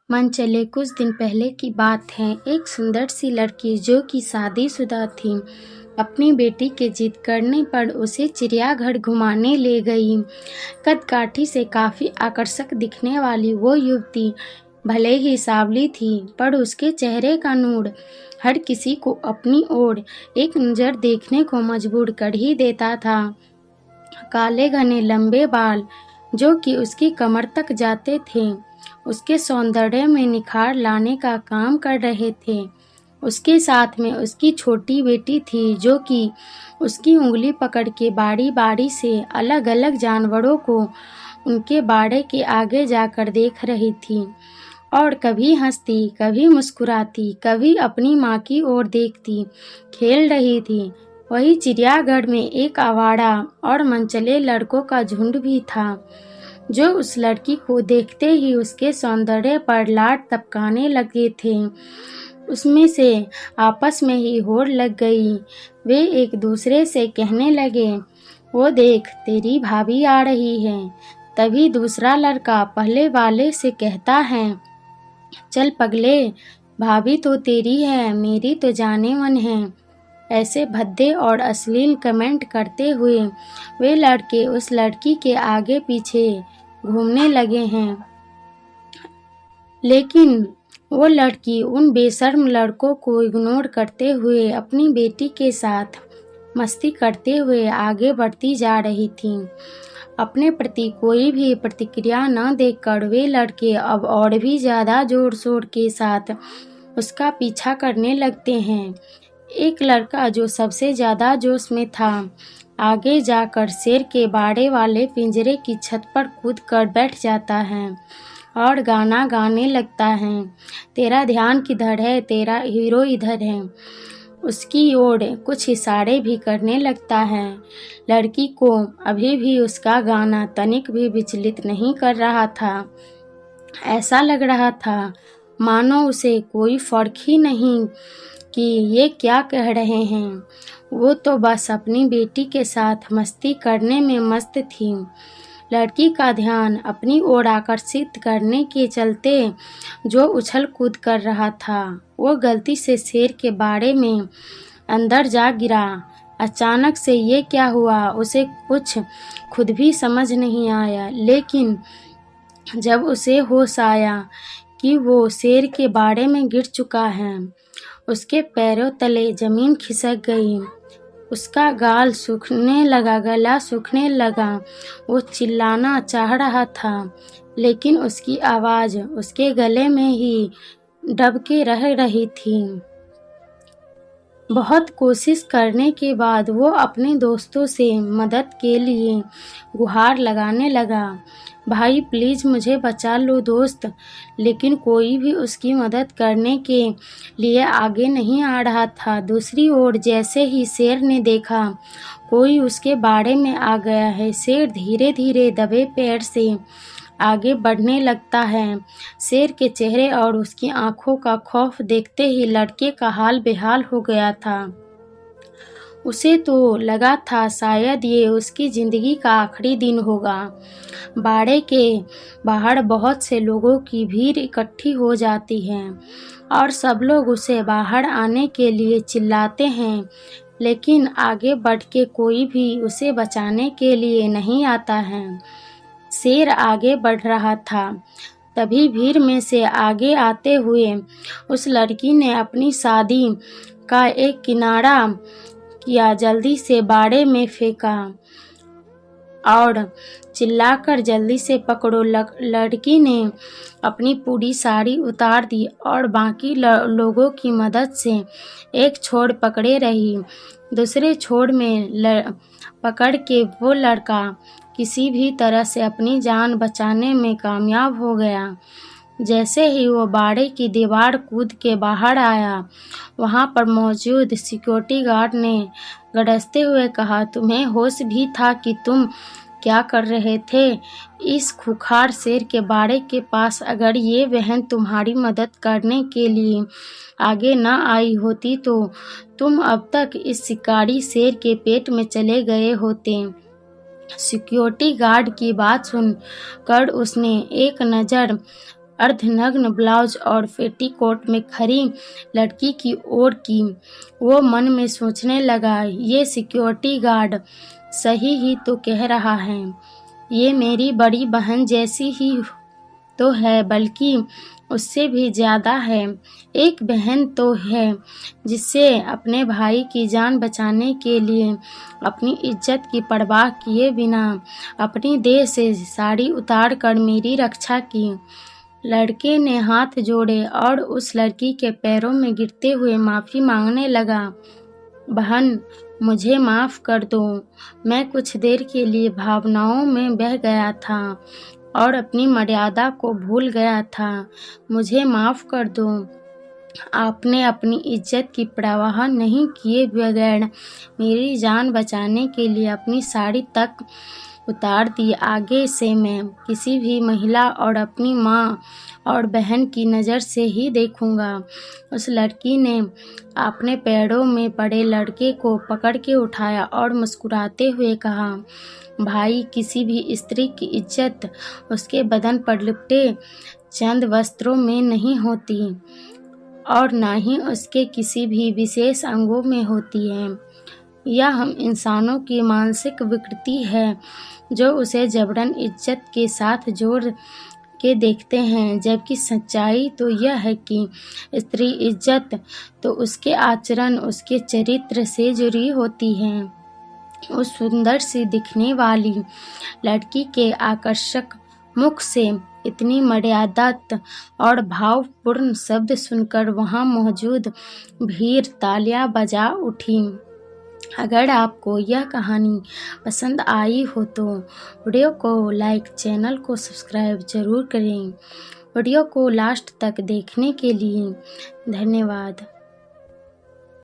मन चले कुछ दिन पहले की बात है। एक सुंदर सी लड़की जो कि शादीशुदा थी, अपनी बेटी के जिद करने पर उसे चिड़ियाघर घुमाने ले गई। कदकाठी से काफ़ी आकर्षक दिखने वाली वो युवती भले ही सांवली थी, पर उसके चेहरे का नूर हर किसी को अपनी ओर एक नज़र देखने को मजबूर कर ही देता था। काले घने लंबे बाल जो कि उसकी कमर तक जाते थे, उसके सौंदर्य में निखार लाने का काम कर रहे थे। उसके साथ में उसकी छोटी बेटी थी जो कि उसकी उंगली पकड़ के बारी बारी से अलग अलग जानवरों को उनके बाड़े के आगे जाकर देख रही थी और कभी हंसती, कभी मुस्कुराती, कभी अपनी माँ की ओर देखती, खेल रही थी। वही चिड़ियाघर में एक आवारा और मनचले लड़कों का झुंड भी था जो उस लड़की को देखते ही उसके सौंदर्य पर लाड टपकाने लगे थे। उसमें से आपस में ही होड़ लग गई। वे एक दूसरे से कहने लगे, वो देख तेरी भाभी आ रही है। तभी दूसरा लड़का पहले वाले से कहता है, चल पगले, भाभी तो तेरी है, मेरी तो जाने मन है। ऐसे भद्दे और अश्लील कमेंट करते हुए वे लड़के उस लड़की के आगे पीछे घूमने लगे हैं। लेकिन वो लड़की उन बेशर्म लड़कों को इग्नोर करते हुए अपनी बेटी के साथ मस्ती करते हुए आगे बढ़ती जा रही थी। अपने प्रति कोई भी प्रतिक्रिया न देखकर वे लड़के अब और भी ज़्यादा जोर शोर के साथ उसका पीछा करने लगते हैं। एक लड़का जो सबसे ज़्यादा जोश में था, आगे जाकर शेर के बाड़े वाले पिंजरे की छत पर कूद कर बैठ जाता है और गाना गाने लगता है, तेरा ध्यान किधर है, तेरा हीरो इधर है। उसकी ओर कुछ इशारे भी करने लगता है। लड़की को अभी भी उसका गाना तनिक भी विचलित नहीं कर रहा था। ऐसा लग रहा था मानो उसे कोई फर्क ही नहीं कि ये क्या कह रहे हैं। वो तो बस अपनी बेटी के साथ मस्ती करने में मस्त थी। लड़की का ध्यान अपनी ओर आकर्षित करने के चलते जो उछल कूद कर रहा था, वो गलती से शेर के बाड़े में अंदर जा गिरा। अचानक से ये क्या हुआ उसे कुछ खुद भी समझ नहीं आया, लेकिन जब उसे होश आया कि वो शेर के बाड़े में गिर चुका है, उसके पैरों तले जमीन खिसक गई। उसका गाल सूखने लगा, गला सूखने लगा। वो चिल्लाना चाह रहा था, लेकिन उसकी आवाज़ उसके गले में ही दब के रह रही थी। बहुत कोशिश करने के बाद वो अपने दोस्तों से मदद के लिए गुहार लगाने लगा, भाई प्लीज़ मुझे बचा लो दोस्त। लेकिन कोई भी उसकी मदद करने के लिए आगे नहीं आ रहा था। दूसरी ओर जैसे ही शेर ने देखा कोई उसके बाड़े में आ गया है, शेर धीरे धीरे दबे पैर से आगे बढ़ने लगता है। शेर के चेहरे और उसकी आंखों का खौफ देखते ही लड़के का हाल बेहाल हो गया था। उसे तो लगा था शायद ये उसकी ज़िंदगी का आखिरी दिन होगा। बाड़े के बाहर बहुत से लोगों की भीड़ इकट्ठी हो जाती है और सब लोग उसे बाहर आने के लिए चिल्लाते हैं, लेकिन आगे बढ़ के कोई भी उसे बचाने के लिए नहीं आता है। शेर आगे बढ़ रहा था, तभी भीड़ में से आगे आते हुए उस लड़की ने अपनी शादी का एक किनारा किया, जल्दी से बाड़े में फेंका और चिल्लाकर जल्दी से पकड़ो। लड़की ने अपनी पूरी साड़ी उतार दी और बाकी लोगों की मदद से एक छोर पकड़े रही। दूसरे छोर में पकड़ के वो लड़का किसी भी तरह से अपनी जान बचाने में कामयाब हो गया। जैसे ही वो बाड़े की दीवार कूद के बाहर आया, वहाँ पर मौजूद सिक्योरिटी गार्ड ने गरजते हुए कहा, तुम्हें होश भी था कि तुम क्या कर रहे थे इस खूंखार शेर के बाड़े के पास? अगर ये बहन तुम्हारी मदद करने के लिए आगे न आई होती तो तुम अब तक इस शिकारी शेर के पेट में चले गए होते। सिक्योरिटी गार्ड की बात सुनकर उसने एक नज़र अर्धनग्न ब्लाउज और पेटीकोट में खड़ी लड़की की ओर की। वो मन में सोचने लगा, ये सिक्योरिटी गार्ड सही ही तो कह रहा है, ये मेरी बड़ी बहन जैसी ही तो है, बल्कि उससे भी ज़्यादा है। एक बहन तो है जिससे अपने भाई की जान बचाने के लिए अपनी इज्जत की परवाह किए बिना अपनी देह से साड़ी उतार कर मेरी रक्षा की। लड़के ने हाथ जोड़े और उस लड़की के पैरों में गिरते हुए माफ़ी मांगने लगा। बहन, मुझे माफ़ कर दो, मैं कुछ देर के लिए भावनाओं में बह गया था और अपनी मर्यादा को भूल गया था। मुझे माफ़ कर दो। आपने अपनी इज्जत की परवाह नहीं किए बगैर मेरी जान बचाने के लिए अपनी साड़ी तक उतार दी। आगे से मैं किसी भी महिला और अपनी माँ और बहन की नज़र से ही देखूंगा। उस लड़की ने अपने पैरों में पड़े लड़के को पकड़ के उठाया और मुस्कुराते हुए कहा, भाई, किसी भी स्त्री की इज्जत उसके बदन पर लिपटे चंद वस्त्रों में नहीं होती और ना ही उसके किसी भी विशेष अंगों में होती है। यह हम इंसानों की मानसिक विकृति है जो उसे जबरन इज्जत के साथ जोड़ के देखते हैं, जबकि सच्चाई तो यह है कि स्त्री इज्जत तो उसके आचरण, उसके चरित्र से जुड़ी होती है। उस सुंदर सी दिखने वाली लड़की के आकर्षक मुख से इतनी मर्यादित और भावपूर्ण शब्द सुनकर वहां मौजूद भीड़ तालियां बजा उठी। अगर आपको यह कहानी पसंद आई हो तो वीडियो को लाइक, चैनल को सब्सक्राइब जरूर करें। वीडियो को लास्ट तक देखने के लिए धन्यवाद।